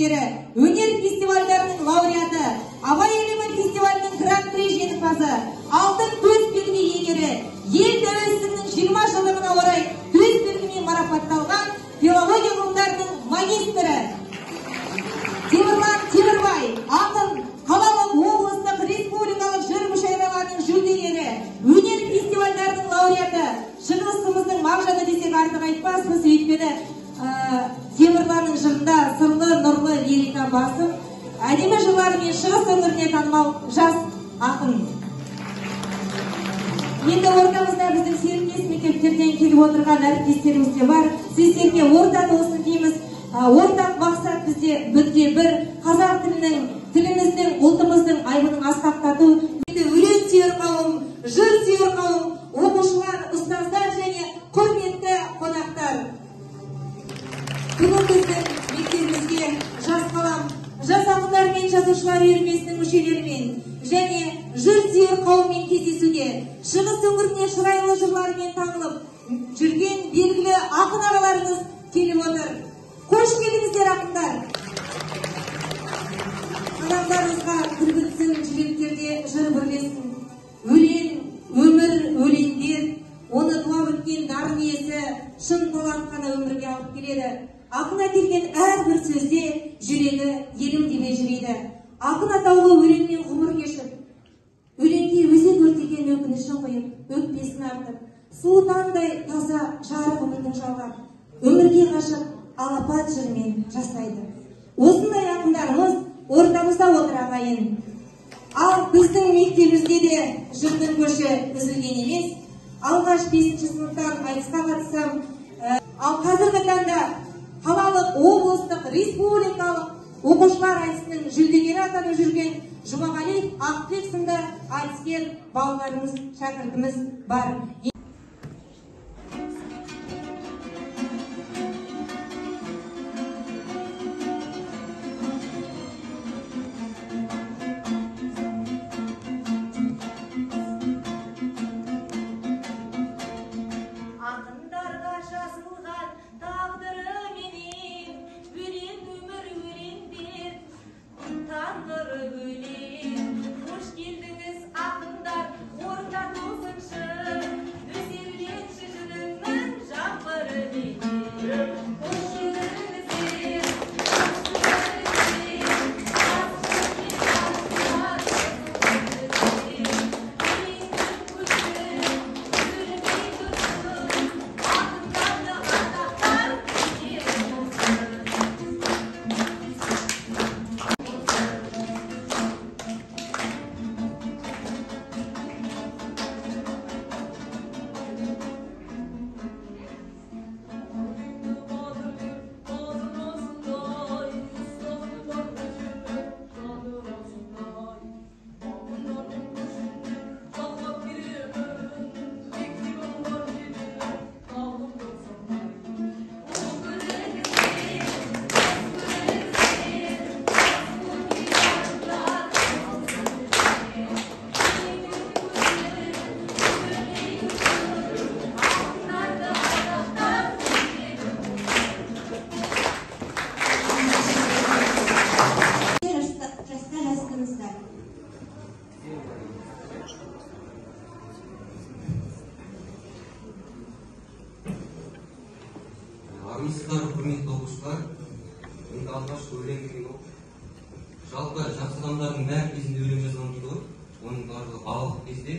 жүлдегері, өнер фестивальдарының лауреаты, Абай елімі фестивалінің гран-при жеңімпазы, алтын төс белгі иегері, ел тәуелсіздігінің 20 жылдығына орай төс белгімен марапатталған филология ғылымдарының магистрі Темірлан Темірбай, ақын, қалалық облыстық республикалық жыр мүшәйраларының жүлдегері, өнер фестивальдарының лауреаты, шығысымыздың мағжаны десек артық айтпаспыз, өйткені Темірланның жырында сырлы, нұрлы лирика басым, әдемі жырларымен шығыс өңіріне танымал жас ақын. Енді ортамызда біздің серіктес мектептерден келіп отырған әріптестеріміз де бар. Сіздерге ортақ болсын дейміз. Ортақ мақсат бізде мүдде бір, қазақ тіліміздің, ұлтымыздың айбынын асқақтату. Енді өлең сүйер қауым, жыр сүйер қауым, оқушылар, ұстаздар және құрметті қонақтар. Бүгін біздің мектебімізге жас қалам, жас ақындар мен жазушылар үйірмесінің мүшелерімен және жыр сүйер қауыммен кездесуге, шығыс өңіріне шырайлы жырларымен танылып жүрген белгілі ақын ағаларымыз келіп отыр. Қош келдіңіздер ақындар. Адамдарыңызға күлгітсін, жүректерде жыр бірлесін. Өлең, өмір, өлеңдер, оны туа біткен дарын иесі шын талант қана өмірге алып келеді. Ақын әкелген әрбір сөзде жүрегі елім демей жүреді. Ақын атаулы өлеңмен ғұмыр кешіп, өлеңге өзек өртеген өкінішін қойып, өкпесін артып, суытандай таза жарық өмірдің жалғап, өмірге қашып, алапат жырмен жасайды. Осындай ақындарымыз ортамызда отыр ағайын. Ал біздің мектебімізде де жырдың көші үзілген емес. Алғаш 5-ші сыныптан айтысқа қатысам, ал қазіргі таңда қалалық, облыстық, республикалық оқушылар айтысының жүлдегері атанып жүрген Жұмағали Ақбек сынды айтыскер балаларымыз, шәкіртіміз бар. Армысыздар, құрметті оқушылар. Енді алғашқы өлең деген ол. Жалпы жақсы адамдардың бәрі кезінде өлең жазған дейді ғой. Оның барлығы балалық кезде,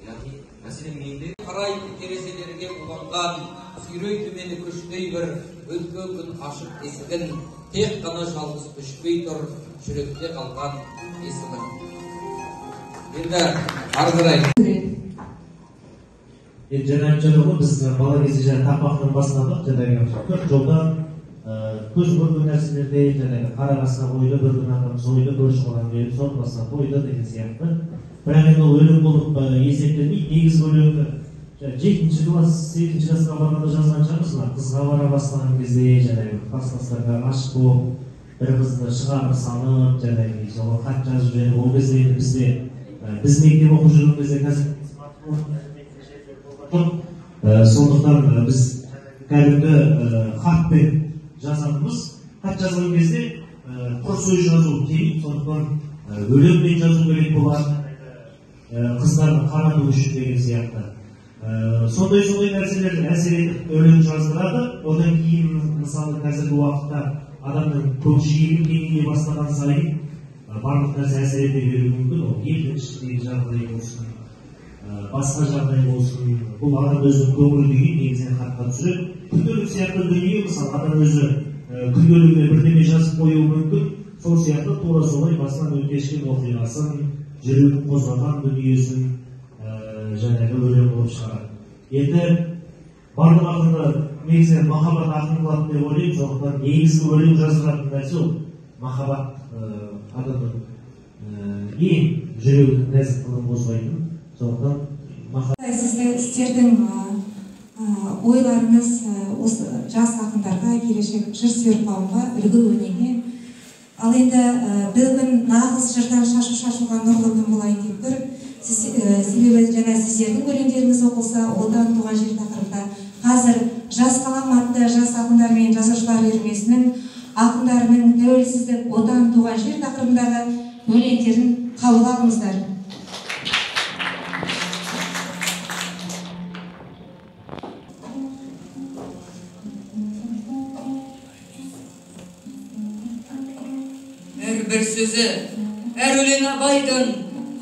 яғни мәселен менде қарай терезелерге уланған, сүйрей мені күштей бір өлке күн ашып есігін, тек қана жалғыз өшпей тұр жүректе қалған есімін. Енді ары қарай. Жаңағы жолы біз бала кезде жаңағы тақпақтың басынадық, жаңағы төрт жолдан көз көрген нәрселерде жаңағы қарағасына қойды, бір күн атамыз ойды, бір шұғылан беріп, сорпасына қойды деген сияқты. Бірақ енді ол өлең болып есептелмейді. Негізгі өлеңді 7-ші класс, 8-ші классқа барғанда жазған шығармыз. Қызға бара бастаған кезде жаңағы класстастарға ғашық болып, бір қызды шығарып салып, жаңағы сол хат жазып жіберіп, ол кезде біз мектеп оқып жүрген кезде қазір сондықтан біз кәдімгі хатпен жазатынбыз. Хат жазған кезде құр сөз жазу қиын, сондықтан өлеңмен жазу керек болады, қыздарды қарату үшін деген сияқты. Сондай нәрселер әсер етіп өлең жаздырады. Одан кейін мысалы қазіргі уақытта адамның көкжиегін кеңейе бастаған сайын барлық нәрсе әсер ете беруі мүмкін. Ол елдің ішіндегі жағдай болсын, басқа жағдай болсын, бұл адам өзінің көңіл күйін негізінен хатқа түсіреді. Күнделік сияқты дүние, мысалы адам өзі күнделігіне бірдеме жазып қоюы мүмкін. Сол сияқты тура солай басынан өткен оқиғасын, жүрегін қозғаған дүниесін жаңағы өлең болып шығарады. Енді барлық ақындар негізінен махаббат ақын қылады деп ойлаймын. Сондықтан негізгі өлең жазылатын нәрсе ол махаббат, адамның ең жүрегінің нәзік қылын қозғайтын. Сондықтан сіздердің ойларыңыз осы жас ақындарға, келешек жыр сүйер қауымға үлгі өнеге. Ал енді бүгін нағыз жырдан шашуға нұрлы күн болайын деп тұр. Себебі жаңа сіздердің өлеңдеріңіз оқылса, отан туған жер тақырыбында қазір жас қалам атты жас ақындар мен жазушылар үйірмесінің ақындарының тәуелсіздік, отан туған жер тақырыбындағы өлеңдерін қабыл алыңыздар. Бір сөзі, әр өлең абайдың,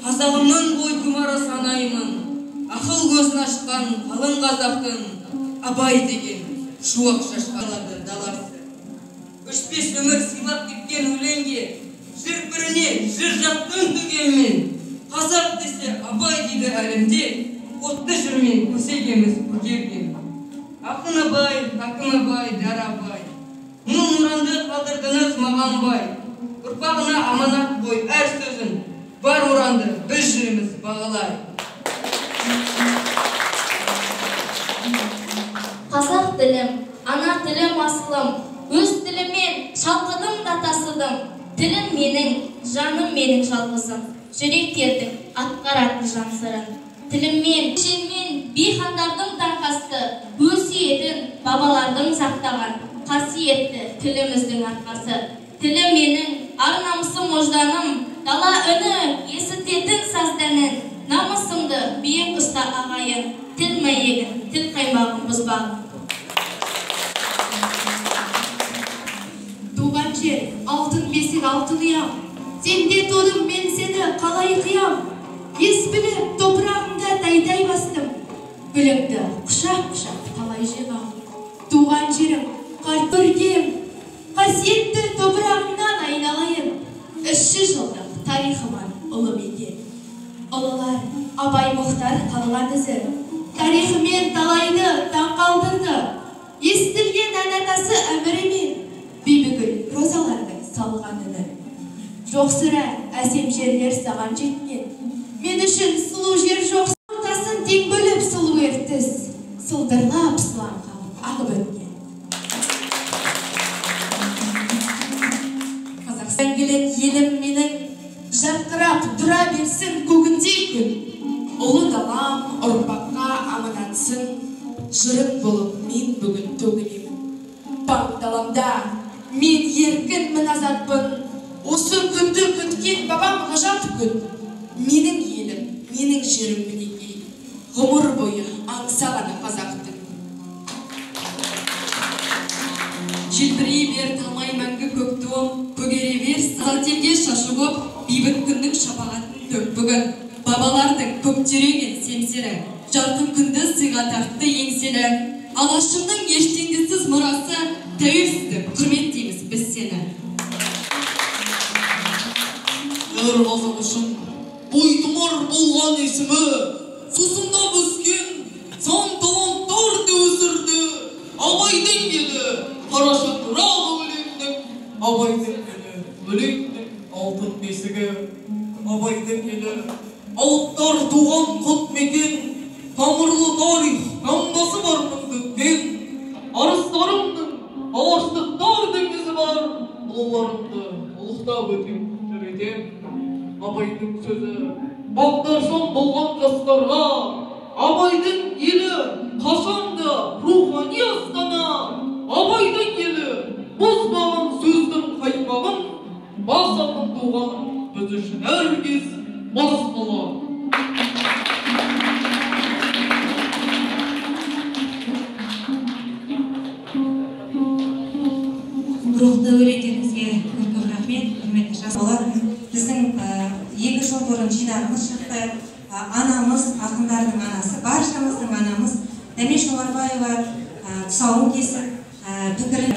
қазағымның бой құмары санаймын. Ақыл көзін ашқан қалың қазақтың, абай деген шуақ шашқалады даласы. Өшпес өмір сыйлап кеткен өлеңге, жыр біріне жыр жақтың төгенмен. Қазақ десе абай дейді әлемде, отты жүрмен көсегеміз көгерген. Ақын абай, хакім абай, дәр абай, мың мұранды қалдырдыңыз маған бай. Ұрпағына аманат қой әр сөзін, бар мұранды біз жүреміз бағалай. Қазақ тілім, ана тілім асылым, өз тілімен шалқыдым да тасыдым. Тілім менің, жаным менің жалғызым, жүректердің атқаратын жан сырын. Тіліммен, шенмен бейхандардың таңқасты, өсиетін бабалардың сақтаған, қасиетті тіліміздің арқасы. Тілім менің, ар намысым ожданым, дала үні есітетін саздәнін. Намысымды биік ұста ағайын, тіл мәйегін, тіл қаймағын бұзбағын. Туған жер, алтын бесік, алтын ұям, сенде тудым, мен сені қалай қиям. Ес біліп, топырағымда тайдай бастым, гүліңді құшақ-құшақ талай жиғам. Туған жерім, қарт көркем, қасиетті топырағымнан айналайын. 300 жылдық тарихыман ұлы мекен. Ұлылар Абай Мұхтар қалған ізі, тарихымен талайды таң қалдырды. Естілген ән атасы әмірімен, бейбігіл розалардың салған үні. Жоқ сірә әсем жерлер саған жеткен, мен үшін сұлу жер жоқ. Ортасын тең бөліп сұлу ертіс, сылдырлап сылаң қалып ағып өткен. Мәңгілік елім менің, жарқырап тұра берсін көгіндей күн. Ұлы далам ұрпаққа аманатсын, жырын болып мен бүгін төгілемін. Бақ даламда мен еркін азатпын, осы күнді күткен бабам ғажап күн. Менің елім, менің жерім мінекей, ғұмыр бойы аңсағаны қазақтың. Желбірей бер талмай мәңгі көк туым, көгере бер салтелге шашы боп, бейбіт күннің шапағатын төк бүгін. Бабалардың көктереген семсері, жарқын күнді сыйға тартты еңселі. Алашымның ештеңдісіз мұрасы, тәуелсіздік, құрметтейміз біз сені. Өр қазақ үшін бойтұмар болған есімі, сусында өскен сан таланттарды өсірді. Абайдың еді қарашы тұрағы өлеңдің, абайдың еді өлеңдің алтын бесігі. Абайдың еді алыптар туған құт мекен, тамырлы тарих таңбасы бар мүмкін. Арыстарымның алаштықтардың ізі бар, ұлыларымды ұлықтап өтем жүретем. Абайдың сөзі бақтаршан болған жастарға, абайдың елі қашанды рухани астана. Абайдың елі бұзбаған сөздің қаймағын туған біз үшін әркез мас қала. Рухты өлеңдеріңізге көп рахмет, құрметті жас балалар. Біздің 2 жыл бұрын жинағымыз шықты. Анамыз, ақындардың анасы, баршамыздың анамыз Дәмеш Омарбаева тұсауын кесіп, пікірін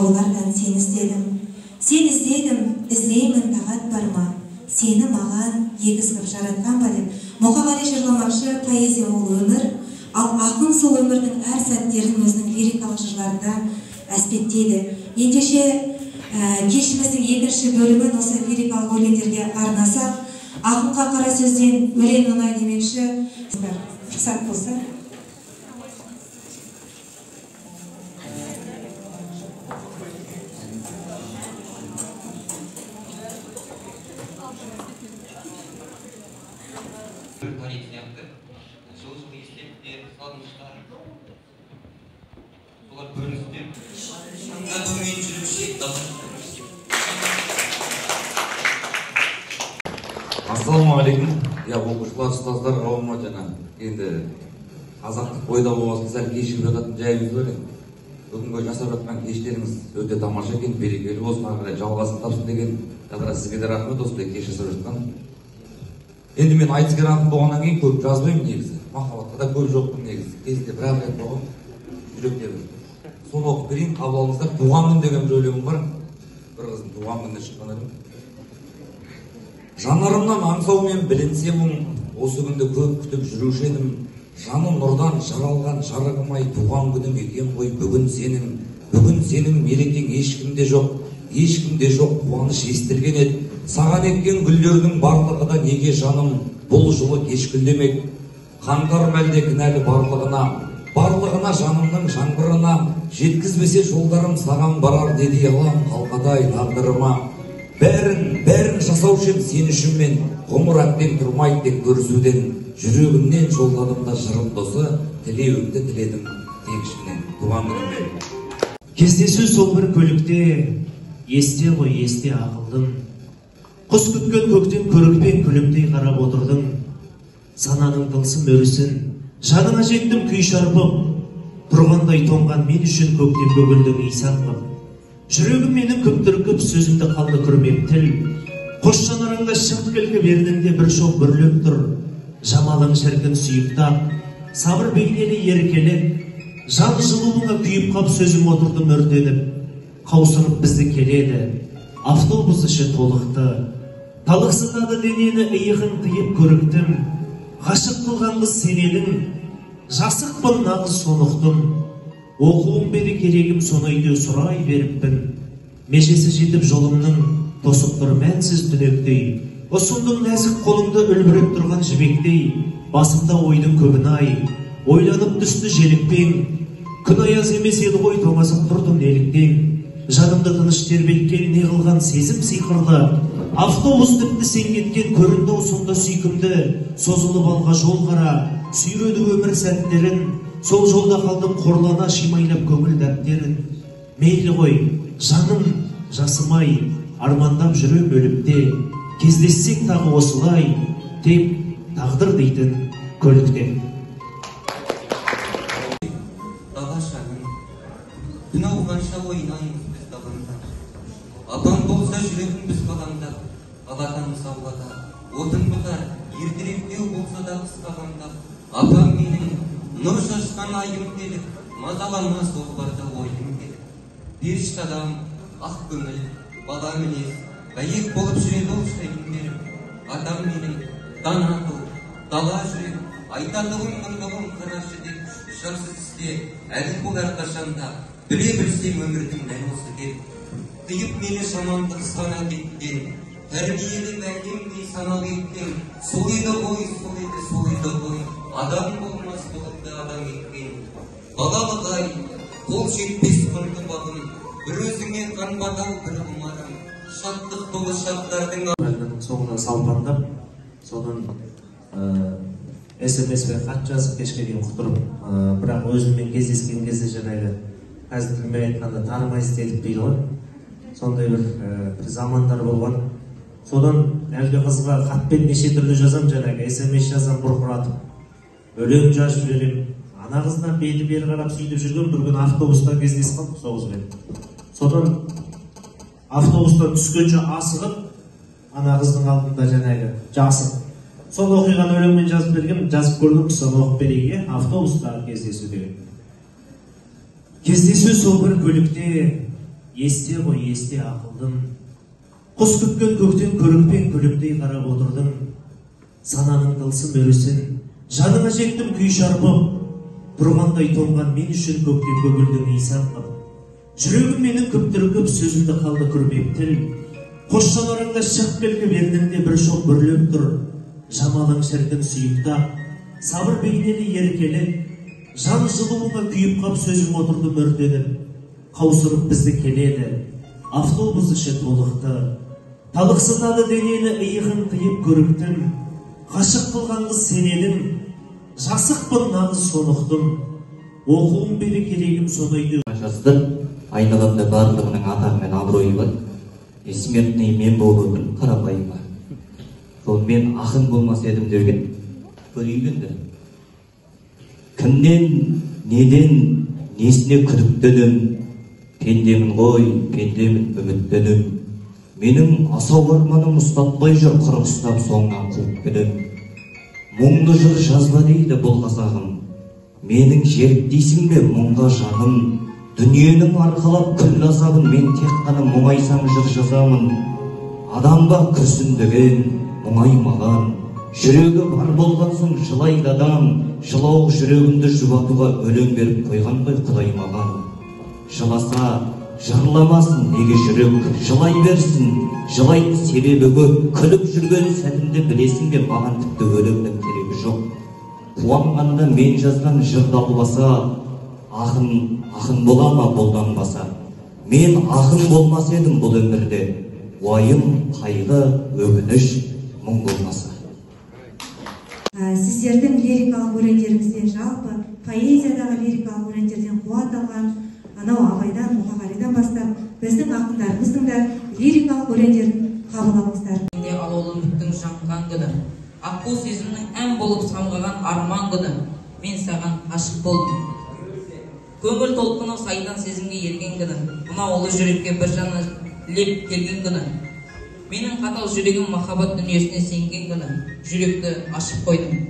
Олардан сені іздедім. Сен іздедім, іздеймін тағат бар ма? Сені маған егіз қып жаратқан ба деп. Мұқағали жырламақшы поэзия ол өмір, ал ақын сол өмірдің әр сәттерін өзінің лирикалық жырларында әспеттейді. Ендеше кешіміздің екінші бөлімін осы лирикалық өлеңдерге арнасақ, ақынға қара сөзден өлең оңай демекші. Рұқсат болса. Тарих сияқты жылы естеліктер, салыныштар, солар көріністер. Шаңға төмен жүріп шет Ассалаумағалейкум. Оқушылар, ұстаздар, қауымы жаңа енді қазақтық бойда болмасын сәл кешігіп жататын жайымыз бар енді. Бүгінгі жасап жатқан кештеріңіз өте тамаша екен, берекелі болсын, ары қарай жалғасын тапсын деген тағдыр сізге де рахмет, осындай кеш жасап жатқан. Енді мен айтыскер ақын болғаннан кейін көп жазбаймын негізі. Махаббатқа да көп жоқпын негізі. Кезінде бір-ақ рет болған жүректе бір. Соны оқып берейін, қабыл алыңыздар. Туған күн деген бір өлеңім бар. Бір қыздың туған күніне шыққан едім. Жанарымнан аңсаумен білінсе мұң, осы күнді көп күтіп жүруші едім. Жаным нұрдан жаралған жарығым-ай, туған күнім екен ғой бүгін сенің мерекең ешкімде жоқ, қуаныш естілген еді. Саған еккен гүлдердің барлығы да неге жаным бұл жылы кешкілдемек. Қаңғар мәлде кінәлі барлығына жанымның жаңбырына, жеткізбесе жолдарым саған барар деді алам қалқадай тағдырыма. Бәрін жасаушы ем сен үшін мен, ғұмыр әбден тұрмайды тек көрісуден. Жүрегімнен жолдадым да жырым досы, тілеуімді тіледім тек ішімнен туған күніммен. Кездесу сол бір көлікте, есте ғой есте ақылдым. Құс күткен көктен көрікпен күлімдей қарап отырдың. Сананың тылсым өрісін жанына жеттім күй шарпып, тұрғандай тоңған мен үшін көктем көгілдің исақпын. Жүрегім менің күптіркіп сөзімді қалды күрмеп тіл. Қош жанарыңда шыңқ келгі бердіңде бір шоқ бүрлеп тұр. Жамалың шіркін сүйіктап, сабыр бейнелі еркелік, жан жылуыңа күйіп қап сөзім отырдым өртеніп, қаусырып бізді келеді, автобус іші толықты, талықсытады денені иығын қиып көріктім, ғашық қылған қыз сен едің, жасықпын нағыз сонықты. Оқуым бері керегім соны үйде сұрай беріппін. Межесі жетіп жолымның тосып тұр мәнсіз түнектей. Ұсындың нәзік қолыңды үлбіреп тұрған жібектей. Басымда ойдың көбін ай, ойланып түсті желікпен. Күн аяз емес еді ғой тоңазып тұрдым неліктен. Жанымды тыныш тербеткен не қылған сезім сиқырлы. Автобус тіпті сен кеткен көрінді сонда сүйкімді. Созылып алға жол қара, сүйреді өмір сәттерін. Сол жолда қалдым қорлана шимайлап көңіл дәптерін. Мейлі ғой, жаным, жасымай, армандап жүрем өліпте. Кездессек тағы осылай, тек тағдыр дейтін көлікте. Дағашаның, күн ауғанша ойнаймыз біз далында. Апам болса жүрегім біз қалаңда, алатамыз аулада. Отын бұтар, ертеректеу болса да қысқағанда. Апам менің нұр шашқан айым келіп, мазалама сол барда ойым келіп. Перішт адам, ақ көңіл, бала мінез, бәйек болып жүреді ол шайын беріп. Атам менің дана тұл, дала жүрек, айтатығым мұңдығым қарашы деп, шарсыз істе, әлі бұл әрқашанда, біле білсем өмірдің мән осы деп. Қиып мені жамандық сана кеткен, тәрбиелі бәлемдей санал еткен, сол еді ғой, сол еді, сол еді ғой, адам болмас болыпты адам еткен. Балалық ай, қол жетпес құнды бағым, бір өзіңе қанбадал бір ұмарым, шаттық толы шақтардың соңынан салпандап, содан SMS-пен хат жазып кешке дейін құтырып, бірақ өзіммен кездескен кезде жаңағы қазір тілмен айтқанда танымайсыз делік дейді ғой. Сондай бір замандар болған. Содан әлгі қызға хатпен неше түрлі жазам, жаңағы SMS жазам бұрқыратып, өлең жазып жіберем. Ана қыздан беті бері қарап сөйтіп жүрген, бір күн автобустан кездесіп қалдық сол қызбен. Содан автобустан түскенше асығып, ана қыздың алдында жаңағы жасып. Сол оқиғаны өлеңмен жазып берген, жазып көрдім, соны оқып берейік, автобустағы кездесу деген. Кездесу сол бір көлікте, есте ғой, есте ақылдым. Құс күткен көктен көрікпен күлімдей қарап отырдым. Сананың тылсым өрісін, жаныма жектім күй шарпып. Тұрғандай тоңған мен үшін көктен көгілдің исан қып. Жүрегім менің күптіркіп, сөзімді қалды күрмеп тіл. Қош жанарыңда шық белгі бердіңде бір шоқ бүрлеп тұр. Жамалың шіркін сүйіктап, сабыр бейнелі еркелі. Жан жылуыңа күйіп қап сөзім отырдым өртеніп. Қаусырып бізді келеді, автобус іші толықты. Талықсытады денені иығын қиып көріктім. Ғашық қылған қыз сен едің, жасықпын нағыз сонықтым. Оқуым бері керегім соны үйде. Жазды, айналамда барлығының атағы мен абыройы бар. Смертный мен болып өмір қарапайым бар. Сол мен ақын болмас едім деген көрейгенді. Кімнен, неден, несіне күдіктенім, пендемін ғой, пендемін үміттенім. Менің асау арманым ұстатпай жүр, қырық ұстап соңынан қуып келем. Мұңды жыр жазба дейді бұл қазағым. Менің жеріп дейсің бе мұңға жаным. Дүниенің арқалап күл азабын мен тек қана мұңайсам жыр жазамын. Адамға күрсіндеген, мұңаймаған, жүрегі бар болған соң жылайды адам. Жылау жүрегімді жұбатуға өлең беріп қойған ғой Құдай маған. Жыласа жырламасын неге жүрек, жылай берсін, жылайды себебі көп. Күліп жүрген сәтімді білесің бе, маған тіпті өлеңнің керегі жоқ. Қуанғанда мен жазған жыр далбаса, ақын бола ма болданбаса. Мен ақын болмас едім бұл өмірде, уайым, қайғы, өкініш, мұң болмаса. Сіздердің лирикалық өлеңдеріңізден, жалпы поэзиядағы лирикалық өлеңдерден қуат алған, анау Абайдан, Мұқағалидан бастап, біздің ақындарымыздың да лирикалық өлеңдерін қабыл алыңыздар. Алаулы үміттің жанған күні, аққу сезімнің ән болып самғаған арман күні, мен саған ғашық болдым. Көңіл толқыны сайдан сезімге ерген күні, мына ұлы жүрекке бір жаны леп келген күні. Менің қатал жүрегім махаббат дүниесіне сенген күні, жүректі ашып қойдым.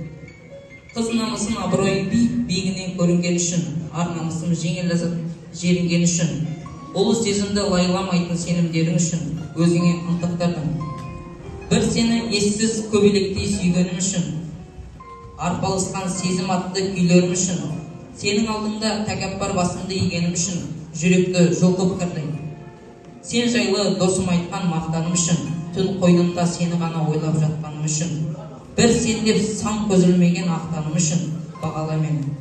Қыз намысын абырой биігінен көрінген үшін, ар намысым жеңіл ләззат жерінген үшін, ұлы сезімді лайламайтын сенімдерің үшін өзіңе ынтықтырдым. Бір сені ессіз көбелектей сүйгенім үшін, арпалысқан сезім атты күйлерім үшін, сенің алдыңда тәкаппар басымды игенім үшін жүректі жұлқып кірді. Сен жайлы досым айтқан мақтаным үшін, түн қойнында сені ғана ойлап жатқаным үшін, бір сен деп сан көзілмеген ақтаным үшін бағала мені.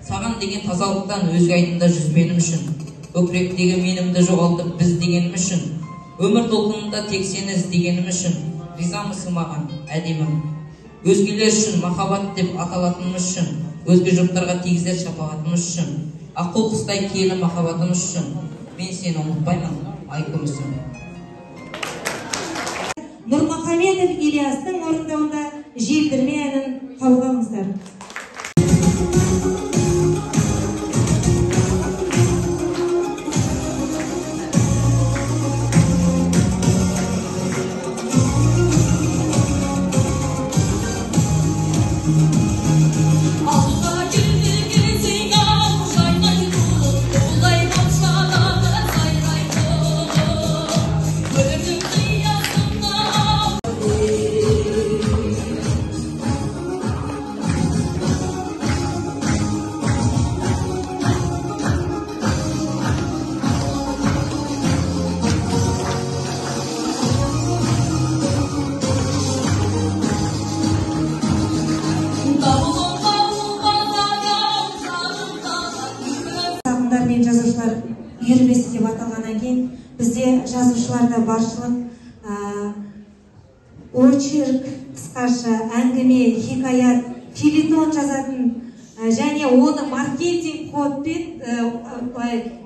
Саған деген тазалықтан өзге айдында жүзбенім үшін, көкіректегі менімді жоғалтып біз дегенім үшін, өмір толқынында тек сені іздегенім үшін, ризамысың маған әдемім. Өзгелер үшін махаббат деп аталатынымыз үшін, өзге жұрттарға тигізер шапағатымыз үшін, аққу құстай киелі махаббатымыз үшін, мен сені ұмытпаймын, ай күмісім. Нұрмұхамедов Ильястың орындауында желдірме әнін қабыл алыңыздар. Жазушылар үйірмесі деп аталғаннан кейін бізде жазушыларда баршылық очерк, қысқаша әңгіме, хикаят, филитон жазатын және оны маркетинг кодпен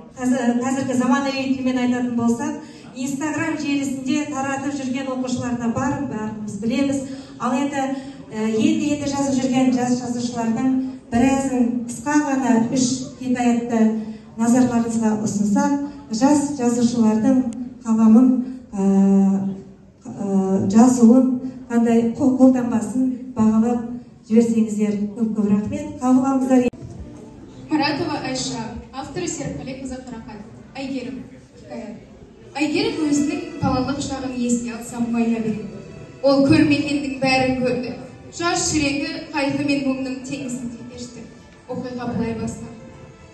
қазіргі заманауи тілмен айтатын болсақ, Инстаграм желісінде таратып жүрген оқушыларына бәріміз білеміз. Ал енді жазып жүрген жас жазушылардың біразын қысқа ғана 3 хикаятты назарларыңызға ұсынсақ, жас жазушылардың қаламын, жазуын, қандай қолданбасын бағалап жіберсеңіздер көп рахмет. Қабыл алыңыздар. Маратова Айша, авторы Серікболек Мұзафарақат. Әйгерім, хикаят. Әйгерім өзінің балалық шағын еске алсам майна береді. Ол көрмегеннің бәрін көрді. Жас жүрегі қайғы мен мұңның теңізінде кешті. Оқиға былай бастады.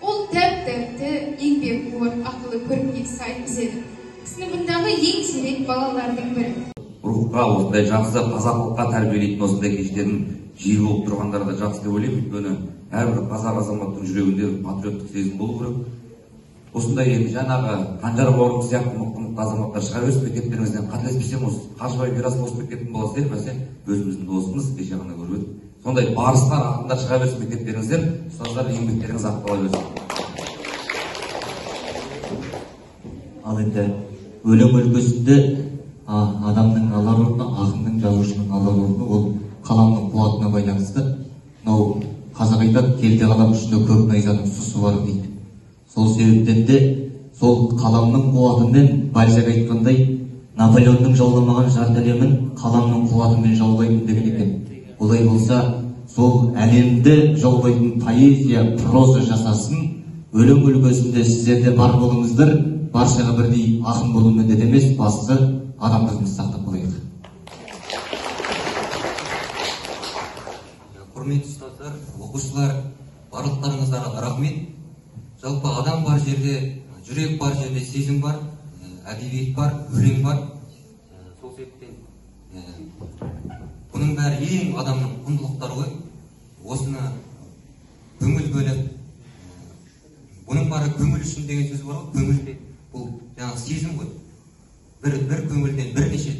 Ол тәп-тәпті, еңбек ор, ақылы көркіне сай еді. Сыныбындағы ең сирек балалардың бірі. Рухқа осындай жақсы қазақ халққа тәрбиелейтін осындай кештердің жиі болып тұрғандары да жақсы деп ойлаймын. Өйткені әрбір қазақ азаматтың жүрегінде патриоттық сезім болу керек. Осындай жаңағы Қанжар бауырым сияқты мықты азаматтар шыға берсін. Мектептеріңізден қателеспесем осы Қажыбай Мирасов осы мектептің баласы еді, мәселен өзіміздің досымыз, кеше ғана көріп едік. Сондай барыстар, ақындар шыға берсін мектептеріңізден, ұстаздар еңбектеріңіз ақтала берсін. Ал енді өлең өлкесінде адамның алар орны, ақынның, жазушының алар орны ол қаламның қуатына байланысты. Мынау қазақ айтады, келте қалам ішінде көк найзаның сұсы бар дейді. Сол себептен де сол қаламның қуатымен Бальзак айтқандай, Наполеонның жауламаған жарты әлемін қаламның қуатымен жаулаймын деген екен. Олай болса, сол әлемді жаулайтын поэзия, проза жасасын, өлең өлкесінде сіздерде бар болыңыздар, баршаға бірдей ақын болу міндет емес, бастысы адамдығымызды сақтап қояйық. Құрметті ұстаздар, оқушылар, барлықтарыңызға рахмет. Жалпы адам бар жерде, жүрек бар жерде сезім бар, әдебиет бар, өлең бар. Сол себептен бұның бәрі ең адамның құндылықтары ғой. Осыны көңіл бөліп, бұның бары көңіл үшін деген сөз бар ғой. Көңіл де бұл жаңағы сезім ғой. Бір көңілден бірнеше